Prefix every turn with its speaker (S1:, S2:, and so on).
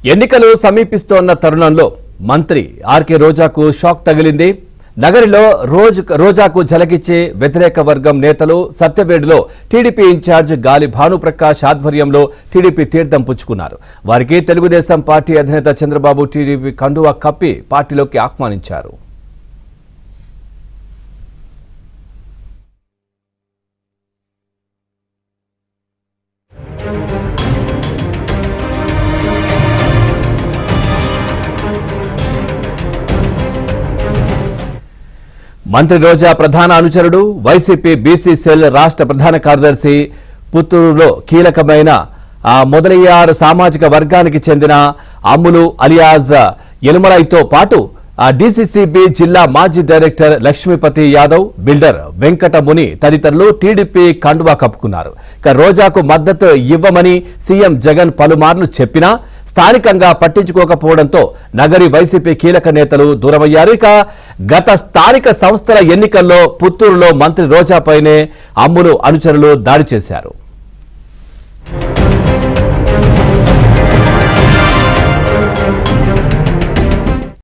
S1: ఎన్నికలు సమీపిస్తోన్న తరుణంలో మంత్రి ఆర్కే రోజాకు షాక్ తగిలింది. నగరిలో రోజాకు జలకిచ్చే వ్యతిరేక వర్గం నేతలు సత్యవేడులో టీడీపీ ఇన్ఛార్జ్ గాలి భానుప్రకాష్ ఆధ్వర్యంలో టీడీపీ తీర్థం పుచ్చుకున్నారు. వారికి తెలుగుదేశం పార్టీ అధినేత చంద్రబాబు టీడీపీ కండువా కప్పి పార్టీలోకి ఆహ్వానించారు. మంత్రి రోజా ప్రధాన అనుచరుడు వైసీపీ బీసీ సెల్ రాష్ట్ర ప్రధాన కార్యదర్శి పుత్తూరులో కీలకమైన మొదలయ్యారు సామాజిక వర్గానికి చెందిన అమ్ములు అలియాజ్ యనుమలైతో పాటు డీసీసీబీ జిల్లా మాజీ డైరెక్టర్ లక్ష్మీపతి యాదవ్, బిల్డర్ వెంకటముని తదితరులు టీడీపీ కండువా కప్పుకున్నారు. ఇక రోజాకు మద్దతు ఇవ్వమని సీఎం జగన్ పలుమార్లు చెప్పినా స్థానికంగా పట్టించుకోకపోవడంతో నగరి వైసీపీ కీలక నేతలు దూరమయ్యారు. ఇక గత స్థానిక సంస్థల ఎన్నికల్లో పుత్తూరులో మంత్రి రోజాపైనే అమ్ములు అనుచరులు దాడి చేశారు.